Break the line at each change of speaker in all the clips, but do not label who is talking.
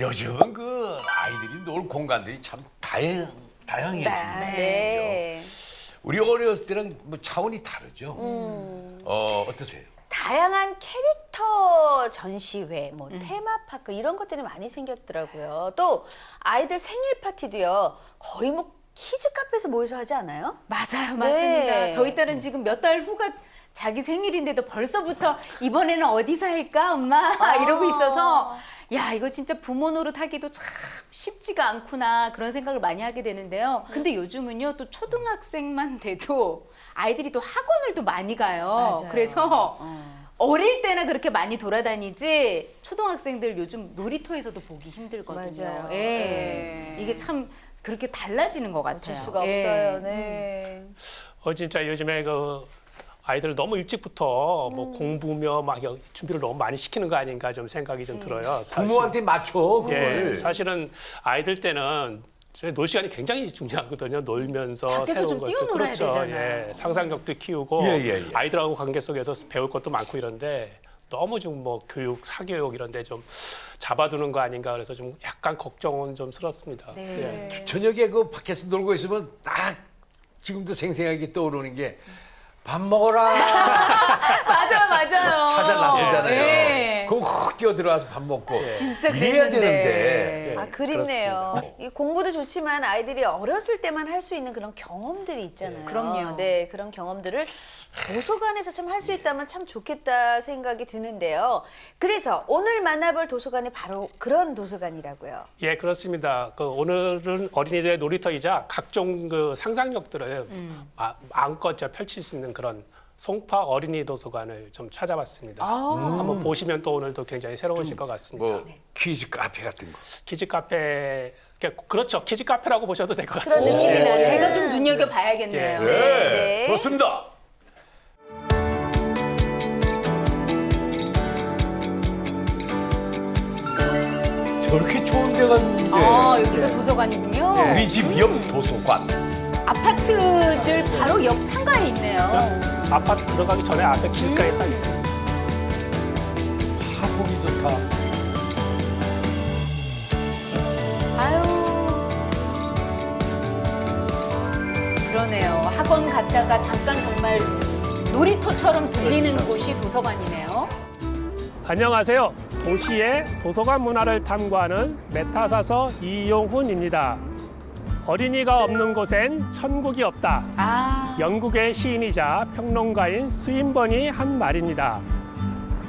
요즘은 그 아이들이 놀 공간들이 참 다양해지네.
네.
우리 어렸을 때랑 뭐 차원이 다르죠. 어떠세요?
다양한 캐릭터 전시회, 뭐 테마파크 이런 것들이 많이 생겼더라고요. 또 아이들 생일 파티도요. 거의 뭐 키즈 카페에서 모여서 하지 않아요?
맞아요, 맞습니다.
네.
저희 딸은 지금 몇 달 후가 자기 생일인데도 벌써부터 이번에는 어디서 할까, 엄마? 이러고 있어서 야, 이거 진짜 부모 노릇하기도 참 쉽지가 않구나 그런 생각을 많이 하게 되는데요. 근데 요즘은요, 또 초등학생만 돼도 아이들이 또 학원을 또 많이 가요.
맞아요.
그래서 어릴 때나 그렇게 많이 돌아다니지 초등학생들 요즘 놀이터에서도 보기 힘들거든요.
맞아요.
예.
네.
이게 참 그렇게 달라지는 것 같아요.
어쩔 수가
예.
없어요. 네.
진짜 요즘에 그 아이들 너무 일찍부터 뭐 공부며 막 준비를 너무 많이 시키는 거 아닌가 좀 생각이 좀 들어요.
부모한테 맞춰 그걸.
예, 사실은 아이들 때는 놀 시간이 굉장히 중요하거든요. 놀면서
밖에서 좀 뛰어놀아야
그렇죠.
되잖아요.
예, 상상력도 키우고
예.
아이들하고 관계 속에서 배울 것도 많고 이런데 너무 좀 뭐 교육, 사교육 이런데 좀 잡아두는 거 아닌가 그래서 좀 약간 걱정은 좀 스럽습니다.
네.
예.
저녁에 그 밖에서 놀고 있으면 딱 지금도 생생하게 떠오르는 게 밥 먹어라
맞아요.
찾아 나서잖아요.
네.
그거 훅 뛰어들어와서 밥 먹고
진짜
이래야
그랬는데.
되는데.
예,
아, 그립네요.
그렇습니다.
이 공부도 좋지만 아이들이 어렸을 때만 할 수 있는 그런 경험들이 있잖아요.
그럼요.
네, 그런 경험들을 도서관에서 참 할 수 있다면 참 좋겠다 생각이 드는데요. 그래서 오늘 만나볼 도서관이 바로 그런 도서관이라고요.
예, 그렇습니다. 오늘은 어린이들의 놀이터이자 각종 그 상상력들을 마음껏 펼칠 수 있는 그런 송파 어린이 도서관을 좀 찾아봤습니다. 한번 보시면 또 오늘도 굉장히 새로우실 것 같습니다.
뭐 퀴즈 카페 같은 거.
키즈 카페, 그렇죠. 키즈 카페라고 보셔도 될 것
그런
같습니다.
느낌이 나죠.
제가 좀 눈여겨봐야겠네요.
예.
네.
좋습니다. 저렇게 좋은 데가 있는데
여기가 도서관이군요.
예.
우리 집 옆 도서관.
아파트들 바로 옆 상가에 있네요.
아파트 들어가기 전에 앞에 길가에 딱 있습니다.
보기 좋다.
아유. 그러네요. 학원 갔다가 잠깐 정말 놀이터처럼 들리는
그렇죠.
곳이 도서관이네요.
안녕하세요. 도시의 도서관 문화를 탐구하는 메타사서 이용훈입니다. 어린이가 없는 곳엔 천국이 없다. 영국의 시인이자 평론가인 스윈번이 한 말입니다.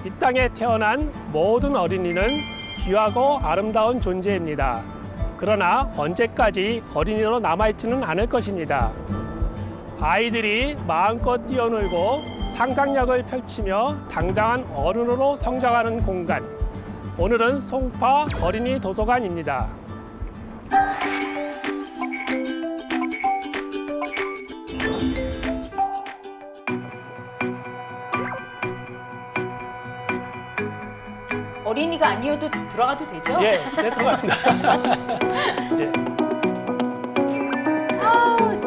이 땅에 태어난 모든 어린이는 귀하고 아름다운 존재입니다. 그러나 언제까지 어린이로 남아있지는 않을 것입니다. 아이들이 마음껏 뛰어놀고 상상력을 펼치며 당당한 어른으로 성장하는 공간. 오늘은 송파 어린이 도서관입니다.
어린이가 아니어도 들어가도 되죠?
예, 네, 들어갑니다. 예.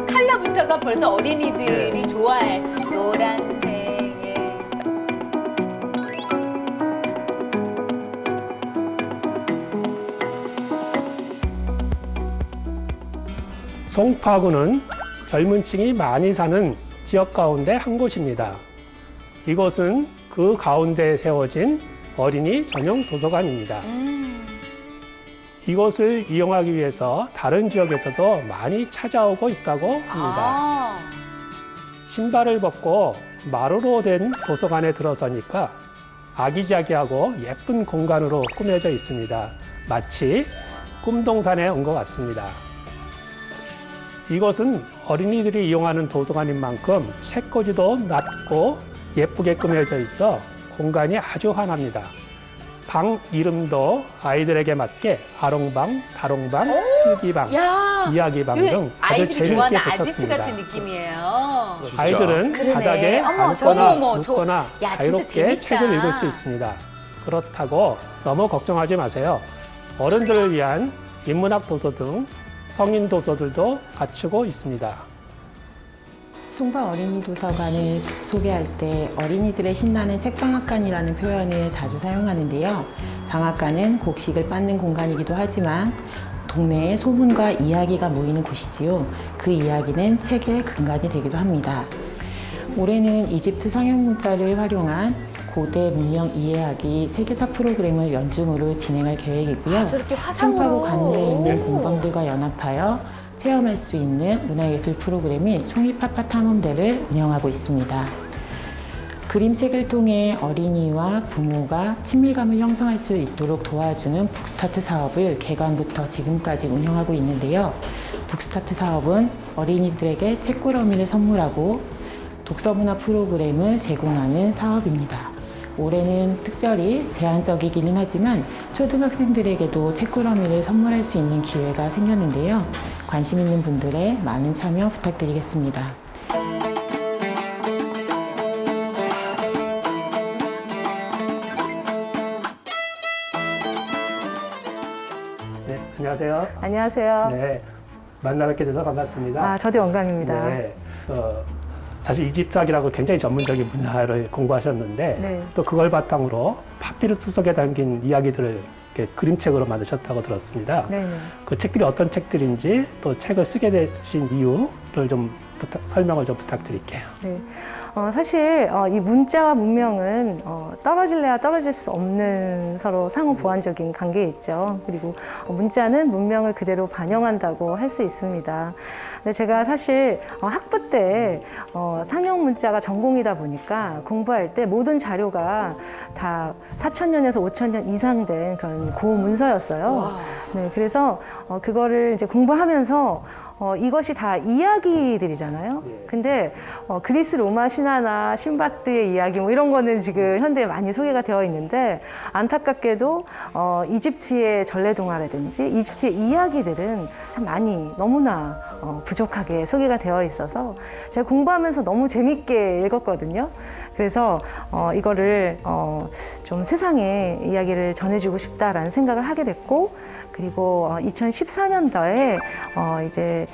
컬러부터가 벌써 어린이들이 좋아할 노란색의
송파구는 젊은 층이 많이 사는 지역 가운데 한 곳입니다. 이곳은 그 가운데에 세워진 어린이 전용 도서관입니다. 이곳을 이용하기 위해서 다른 지역에서도 많이 찾아오고 있다고 합니다. 신발을 벗고 마루로 된 도서관에 들어서니까 아기자기하고 예쁜 공간으로 꾸며져 있습니다. 마치 꿈동산에 온 것 같습니다. 이곳은 어린이들이 이용하는 도서관인 만큼 책꽂이도 낮고 예쁘게 꾸며져 있어 공간이 아주 환합니다. 방 이름도 아이들에게 맞게 아롱방, 다롱방, 슬기방,
야,
이야기방
그
등 아주
아이들이
재미있게
좋아하는 아지트
붙였습니다.
같은 느낌이에요.
아이들은
그러네.
바닥에
어머,
앉거나
어머,
눕거나
야, 진짜
자유롭게
재밌다.
책을 읽을 수 있습니다. 그렇다고 너무 걱정하지 마세요. 어른들을 위한 인문학 도서 등 성인 도서들도 갖추고 있습니다.
송파 어린이 도서관을 소개할 때 어린이들의 신나는 책방앗간이라는 표현을 자주 사용하는데요. 방앗간은 곡식을 빻는 공간이기도 하지만 동네의 소문과 이야기가 모이는 곳이지요. 그 이야기는 책의 근간이 되기도 합니다. 올해는 이집트 상형 문자를 활용한 고대 문명 이해하기 세계사 프로그램을 연중으로 진행할 계획이고요.
저렇게 화상으로.
송파구 관내에 있는 공방들과 연합하여 체험할 수 있는 문화예술 프로그램인 송이파파 탐험대를 운영하고 있습니다. 그림책을 통해 어린이와 부모가 친밀감을 형성할 수 있도록 도와주는 북스타트 사업을 개관부터 지금까지 운영하고 있는데요. 북스타트 사업은 어린이들에게 책꾸러미를 선물하고 독서문화 프로그램을 제공하는 사업입니다. 올해는 특별히 제한적이기는 하지만 초등학생들에게도 책꾸러미를 선물할 수 있는 기회가 생겼는데요. 관심 있는 분들의 많은 참여 부탁드리겠습니다.
네, 안녕하세요.
안녕하세요.
네, 만나 뵙게 돼서 반갑습니다.
저도 영광입니다.
네, 사실 이집트학이라고 굉장히 전문적인 분야를 공부하셨는데
네.
또 그걸 바탕으로 파피루스 속에 담긴 이야기들을 이렇게 그림책으로 만드셨다고 들었습니다.
네.
그 책들이 어떤 책들인지 또 책을 쓰게 되신 이유를 좀 설명을 좀 부탁드릴게요.
네. 사실 이 문자와 문명은 떨어질래야 떨어질 수 없는 서로 상호 보완적인 관계에 있죠. 그리고 문자는 문명을 그대로 반영한다고 할 수 있습니다. 근데 제가 사실 학부 때 상형 문자가 전공이다 보니까 공부할 때 모든 자료가 다 4,000년에서 5,000년 이상 된 그런 고문서였어요. 네, 그래서 그거를 이제 공부하면서 이것이 다 이야기들이잖아요. 근데 그리스 로마 신화나 신바트의 이야기 뭐 이런 거는 지금 현대에 많이 소개가 되어 있는데 안타깝게도 이집트의 전래동화라든지 이집트의 이야기들은 참 많이 너무나 부족하게 소개가 되어 있어서 제가 공부하면서 너무 재밌게 읽었거든요. 그래서 이거를 좀 세상에 이야기를 전해주고 싶다라는 생각을 하게 됐고, 그리고 2014년도에 이제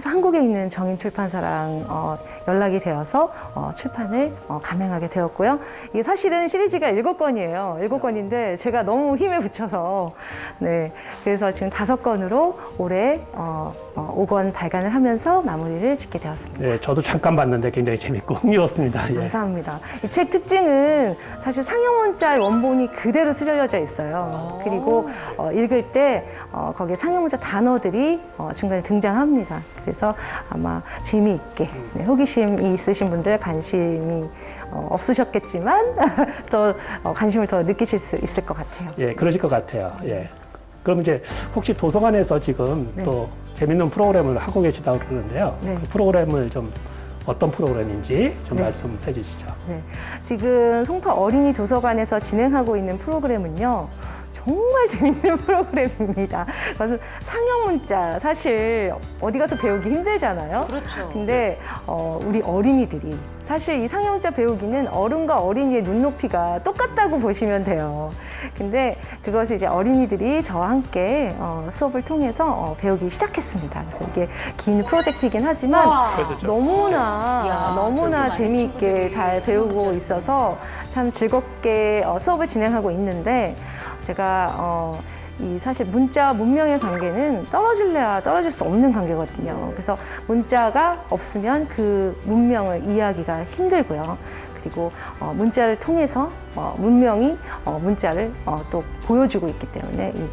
한국에 있는 정인출판사랑 연락이 되어서 출판을 감행하게 되었고요. 이게 사실은 시리즈가 7권이에요. 7권인데 제가 너무 힘에 부쳐서 네, 그래서 지금 5권으로 올해 5권 발간을 하면서 마무리를 짓게 되었습니다.
네, 저도 잠깐 봤는데 굉장히 재밌고 흥미로웠습니다. 예.
감사합니다. 이 책 특징은 사실 상형 문자의 원본이 그대로 쓰여져 있어요. 그리고 읽을 때 거기에 상형 문자 단어들이 중간에 등장합니다. 그래서 아마 재미있게 네, 호기심이 있으신 분들 관심이 없으셨겠지만 또 관심을 더 느끼실 수 있을 것 같아요.
예, 그러실 것 같아요. 예. 그럼 이제 혹시 도서관에서 지금
네.
또 재밌는 프로그램을 하고 계시다고 그러는데요.
네.
그 프로그램을 좀 어떤 프로그램인지 좀
네.
말씀해 주시죠.
네. 지금 송파 어린이 도서관에서 진행하고 있는 프로그램은요. 정말 재밌는 프로그램입니다. 그래서 상형 문자 사실 어디 가서 배우기 힘들잖아요.
그렇죠.
근데 우리 어린이들이 사실 이 상형 문자 배우기는 어른과 어린이의 눈높이가 똑같다고 보시면 돼요. 근데 그것을 이제 어린이들이 저와 함께 수업을 통해서 배우기 시작했습니다. 그래서 이게 긴 프로젝트이긴 하지만 너무나 재미있게 잘 배우고 있어서 참 즐겁게 수업을 진행하고 있는데 제가 이 사실 문자와 문명의 관계는 떨어질래야 떨어질 수 없는 관계거든요. 그래서 문자가 없으면 그 문명을 이해하기가 힘들고요. 그리고 문자를 통해서 문명이 문자를 또 보여주고 있기 때문에 이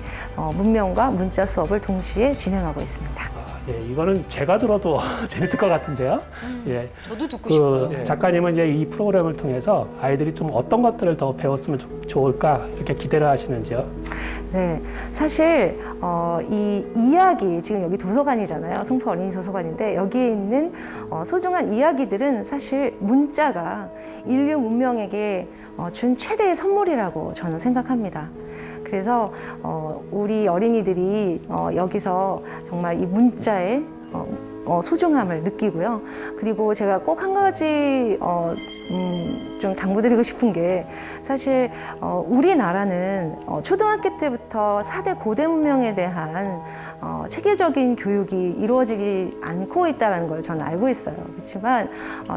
문명과 문자 수업을 동시에 진행하고 있습니다.
예, 이거는 제가 들어도 재밌을 것 같은데요. 예.
저도 듣고 싶어요.
작가님은 이제 이 프로그램을 통해서 아이들이 좀 어떤 것들을 더 배웠으면 좋을까 이렇게 기대를 하시는지요?
네, 사실 이 이야기 지금 여기 도서관이잖아요. 송파 어린이 도서관인데 여기에 있는 소중한 이야기들은 사실 문자가 인류 문명에게 준 최대의 선물이라고 저는 생각합니다. 그래서 우리 어린이들이 여기서 정말 이 문자의 소중함을 느끼고요. 그리고 제가 꼭 한 가지 좀 당부드리고 싶은 게 사실 우리나라는 초등학교 때부터 4대 고대 문명에 대한 체계적인 교육이 이루어지지 않고 있다는 걸 저는 알고 있어요. 그렇지만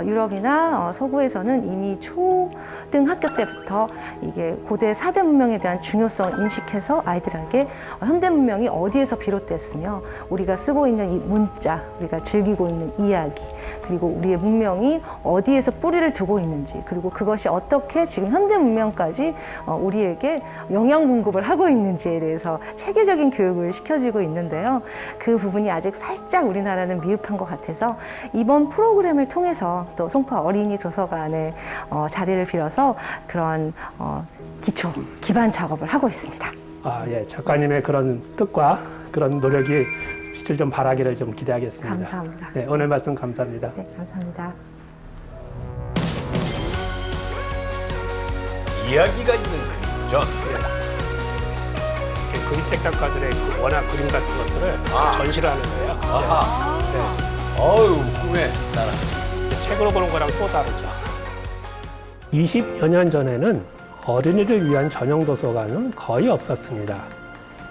유럽이나 서구에서는 이미 초등학교 때부터 이게 고대 4대 문명에 대한 중요성을 인식해서 아이들에게 현대 문명이 어디에서 비롯됐으며 우리가 쓰고 있는 이 문자, 우리가 즐기고 있는 이야기, 그리고 우리의 문명이 어디에서 뿌리를 두고 있는지, 그리고 그것이 어떻게 지금 현대 문명까지 우리에게 영양 공급을 하고 있는지에 대해서 체계적인 교육을 시켜주고 있는데요. 그 부분이 아직 살짝 우리나라는 미흡한 것 같아서 이번 프로그램을 통해서 또 송파 어린이 도서관의 자리를 빌어서 그런 기반 작업을 하고 있습니다.
예, 작가님의 그런 뜻과 그런 노력이 빛을 좀 발하기를 좀 기대하겠습니다.
감사합니다.
네, 오늘 말씀 감사합니다.
네, 감사합니다.
이야기가 있는 그림이죠.
그림책 작가들의 그 워낙 그림 같은 것들을 전시를 하는 거예요.
아하.
네.
어우, 꿈에 따라.
책으로 보는 거랑 또 다르죠. 20여 년 전에는 어린이를 위한 전용 도서관은 거의 없었습니다.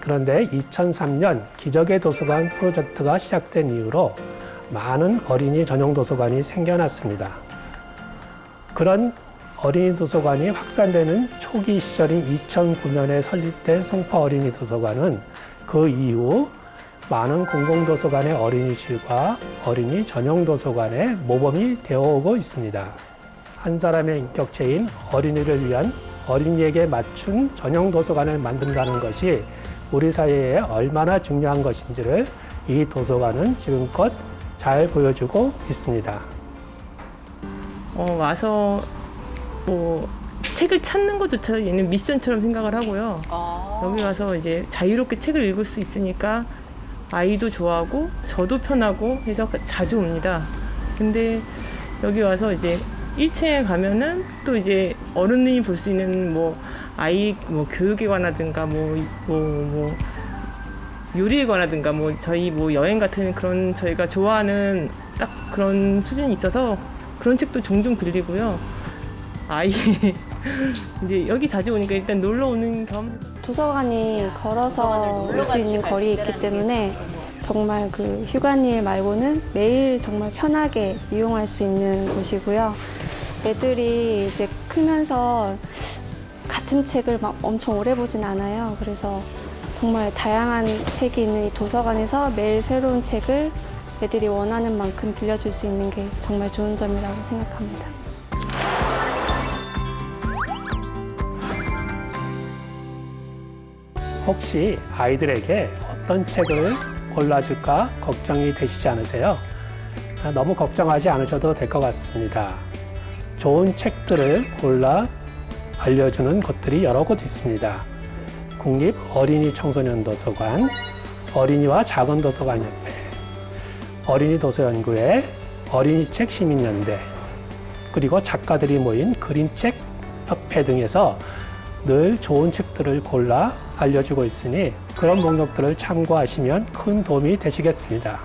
그런데 2003년 기적의 도서관 프로젝트가 시작된 이후로 많은 어린이 전용 도서관이 생겨났습니다. 그런 어린이 도서관이 확산되는 초기 시절인 2009년에 설립된 송파 어린이 도서관은 그 이후 많은 공공도서관의 어린이실과 어린이 전용 도서관의 모범이 되어오고 있습니다. 한 사람의 인격체인 어린이를 위한 어린이에게 맞춘 전용 도서관을 만든다는 것이 우리 사회에 얼마나 중요한 것인지를 이 도서관은 지금껏 잘 보여주고 있습니다.
와서 뭐 책을 찾는 것조차 얘는 미션처럼 생각을 하고요. 여기 와서 이제 자유롭게 책을 읽을 수 있으니까 아이도 좋아하고 저도 편하고 해서 자주 옵니다. 근데 여기 와서 이제 1층에 가면은 또 이제 어른이 볼 수 있는 뭐 아이 뭐 교육에 관하든가 뭐 요리에 관하든가 뭐 저희 뭐 여행 같은 그런 저희가 좋아하는 딱 그런 수준이 있어서 그런 책도 종종 빌리고요. 아이 이제 여기 자주 오니까 일단 놀러 오는 겸
도서관이 걸어서 올 수 있는 거리에 있기 때문에 정말 그 휴관일 말고는 매일 정말 편하게 이용할 수 있는 곳이고요. 애들이 이제 크면서 같은 책을 막 엄청 오래 보진 않아요. 그래서 정말 다양한 책이 있는 이 도서관에서 매일 새로운 책을 애들이 원하는 만큼 빌려줄 수 있는 게 정말 좋은 점이라고 생각합니다.
혹시 아이들에게 어떤 책을 골라줄까 걱정이 되시지 않으세요? 너무 걱정하지 않으셔도 될 것 같습니다. 좋은 책들을 골라 알려주는 곳들이 여러 곳 있습니다. 국립 어린이 청소년 도서관, 어린이와 작은 도서관협회, 어린이 도서연구회, 어린이책 시민연대, 그리고 작가들이 모인 그림책 협회 등에서 늘 좋은 책들을 골라 알려주고 있으니 그런 목록들을 참고하시면 큰 도움이 되시겠습니다.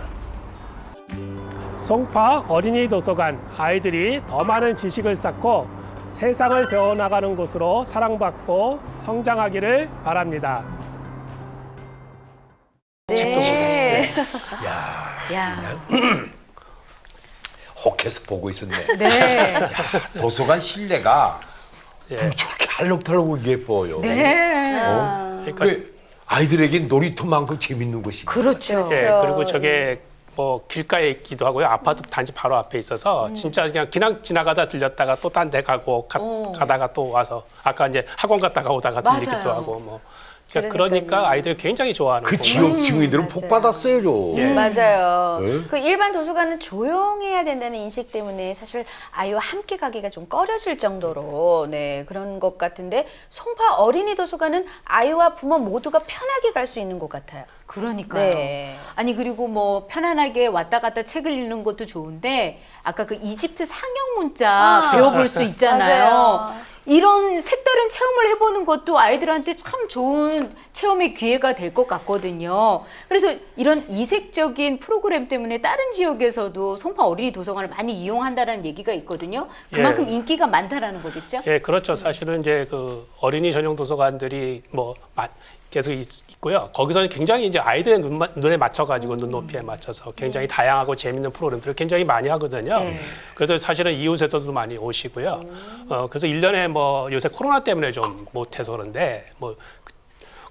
송파 어린이 도서관, 아이들이 더 많은 지식을 쌓고 세상을 배워나가는 곳으로 사랑받고 성장하기를 바랍니다.
네.
야.
혹해서 보고 있었네.
네.
야, 도서관 실내가
예.
저렇게 알록달록 예뻐요.
네.
그러니까
그 아이들에게 놀이터만큼 재밌는 곳이.
그렇죠.
예, 그리고 저게 뭐 길가에 있기도 하고요. 아파트 단지 바로 앞에 있어서 진짜 그냥 지나가다 들렸다가 또 딴 데 가고 가다가 또 와서 아까 이제 학원 갔다가 오다가 들리기도
맞아요.
하고 뭐 그러니까 아이들이 굉장히 좋아하는
그
공간.
지역 주민들은 복 받았어요.
예.
맞아요.
네.
그 일반 도서관은 조용해야 된다는 인식 때문에 사실 아이와 함께 가기가 좀 꺼려질 정도로 네, 그런 것 같은데 송파 어린이 도서관은 아이와 부모 모두가 편하게 갈 수 있는 것 같아요.
그러니까요.
네.
아니 그리고 뭐 편안하게 왔다 갔다 책을 읽는 것도 좋은데 아까 그 이집트 상형 문자 배워볼 수 있잖아요.
맞아요.
이런 색다른 체험을 해보는 것도 아이들한테 참 좋은 체험의 기회가 될 것 같거든요. 그래서 이런 이색적인 프로그램 때문에 다른 지역에서도 송파 어린이 도서관을 많이 이용한다는 얘기가 있거든요. 그만큼
예.
인기가 많다라는 거겠죠?
예, 그렇죠. 사실은 이제 그 어린이 전용 도서관들이 뭐 계속 있고요. 거기서는 굉장히 이제 아이들의 눈에 맞춰가지고 눈높이에 맞춰서 굉장히 다양하고 재밌는 프로그램들을 굉장히 많이 하거든요.
네.
그래서 사실은 이웃에서도 많이 오시고요. 그래서 1년에 뭐 요새 코로나 때문에 좀 못해서 그런데 뭐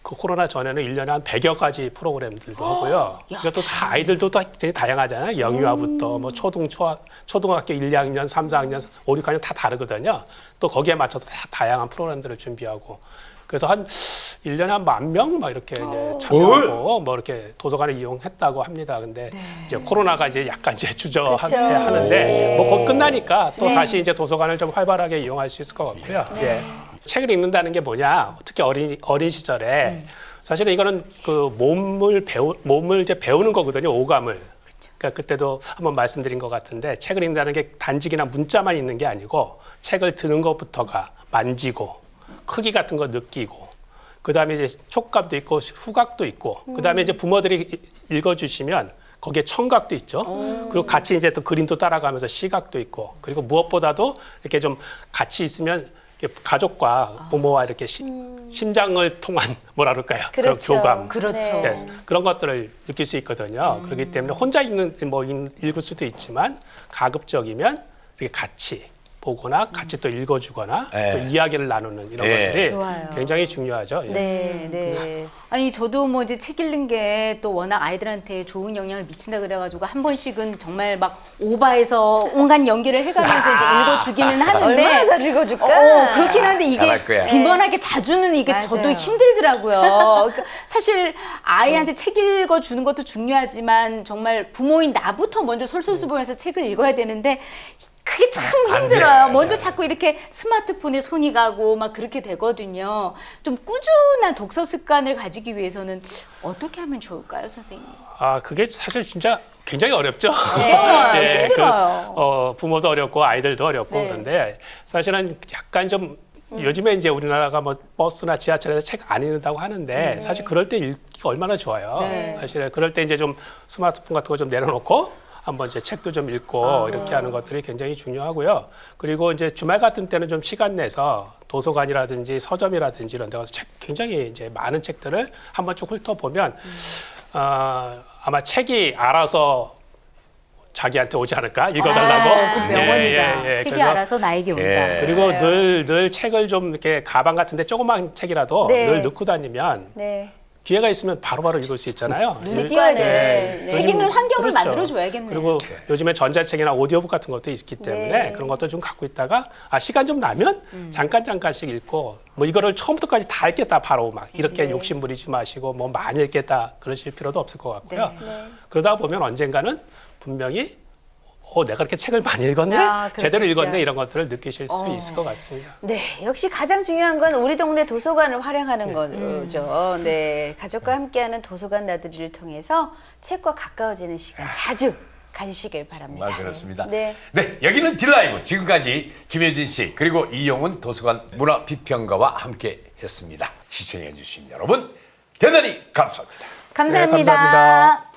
그 코로나 전에는 1년에 한 100여 가지 프로그램들도 하고요. 이것도 다 아이들도 다 굉장히 다양하잖아요. 영유아부터 뭐 초등학교 1, 2학년, 3, 4학년, 5, 6학년 다 다르거든요. 또 거기에 맞춰서 다 다양한 프로그램들을 준비하고 그래서 한 1년에 한 10,000명 막 이렇게 이제 참여하고 뭐 이렇게 도서관을 이용했다고 합니다. 근데 이제 코로나가 이제 약간 이제 주저하는데 뭐 곧 끝나니까 또 다시 이제 도서관을 좀 활발하게 이용할 수 있을 것 같고요. 예. 책을 읽는다는 게 뭐냐? 특히 어린 시절에 사실은 이거는 그 몸을 이제 배우는 거거든요. 오감을. 그러니까 그때도 한번 말씀드린 것 같은데 책을 읽는다는 게 단직이나 문자만 읽는 게 아니고 책을 드는 것부터가 만지고 크기 같은 거 느끼고 그다음에 이제 촉감도 있고 후각도 있고 그다음에 이제 부모들이 읽어주시면 거기에 청각도 있죠. 그리고 같이 이제 또 그림도 따라가면서 시각도 있고 그리고 무엇보다도 이렇게 좀 같이 있으면 이렇게 가족과 부모와 이렇게 심장을 통한 뭐라 그럴까요? 그런 교감.
그렇죠.
예, 그런 것들을 느낄 수 있거든요. 그렇기 때문에 혼자 읽을 수도 있지만 가급적이면 이렇게 같이 보거나 같이 또 읽어주거나 또 이야기를 나누는 이런 것들이
좋아요.
굉장히 중요하죠. 예.
네.
아니 저도 뭐 이제 책 읽는 게 또 워낙 아이들한테 좋은 영향을 미친다 그래가지고 한 번씩은 정말 막 오바해서 온갖 연기를 해가면서 이제 읽어주기는 하는데
얼마나 잘 읽어줄까?
그렇긴 한데 이게
잘할 거야.
빈번하게 자주는 이게
맞아요.
저도 힘들더라고요. 그러니까 사실 아이한테 책 읽어주는 것도 중요하지만 정말 부모인 나부터 먼저 솔선수범해서 책을 읽어야 되는데 그게 참 힘들어요.
돼.
먼저 자꾸 이렇게 스마트폰에 손이 가고 막 그렇게 되거든요. 좀 꾸준한 독서 습관을 가지기 위해서는 어떻게 하면 좋을까요, 선생님?
아, 그게 사실 진짜 굉장히 어렵죠.
힘들어요.
부모도 어렵고 아이들도 어렵고
네.
그런데 사실은 약간 좀 요즘에 이제 우리나라가 뭐 버스나 지하철에서 책 안 읽는다고 하는데 사실 그럴 때 읽기가 얼마나 좋아요.
네.
사실 그럴 때 이제 좀 스마트폰 같은 거 좀 내려놓고 한번 이제 책도 좀 읽고 이렇게 하는 것들이 굉장히 중요하고요. 그리고 이제 주말 같은 때는 좀 시간 내서 도서관이라든지 서점이라든지 이런 데 가서 책 굉장히 이제 많은 책들을 한번 쭉 훑어보면 아마 책이 알아서 자기한테 오지 않을까? 읽어달라고.
그 명언이다. 책이
그래서
알아서 나에게 온다.
그리고 늘 책을 좀 이렇게 가방 같은데 조그만 책이라도
네.
늘 넣고 다니면
네.
기회가 있으면 바로바로 읽을 수 있잖아요.
눈이 띄어야 돼.
네.
책 읽는 환경을
그렇죠.
만들어줘야겠네요.
그리고 요즘에 전자책이나 오디오북 같은 것도 있기 때문에
네.
그런 것도 좀 갖고 있다가 시간 좀 나면 잠깐씩 읽고 뭐 이거를 처음부터까지 다 읽겠다 바로 막 이렇게 욕심 부리지 마시고 뭐 많이 읽겠다 그러실 필요도 없을 것 같고요. 그러다 보면 언젠가는 분명히 내가 이렇게 책을 많이 읽었네? 제대로
그렇겠죠.
읽었네? 이런 것들을 느끼실 수 있을 것 같습니다.
네, 역시 가장 중요한 건 우리 동네 도서관을 활용하는 거죠. 네, 가족과 함께하는 도서관 나들이를 통해서 책과 가까워지는 시간 자주 가지시길 바랍니다.
정말 그렇습니다.
네.
네, 여기는 딜라이브. 지금까지 김혜진 씨 그리고 이용훈 도서관 문화비평가와 함께했습니다. 시청해주신 여러분 대단히 감사합니다.
감사합니다.
네, 감사합니다.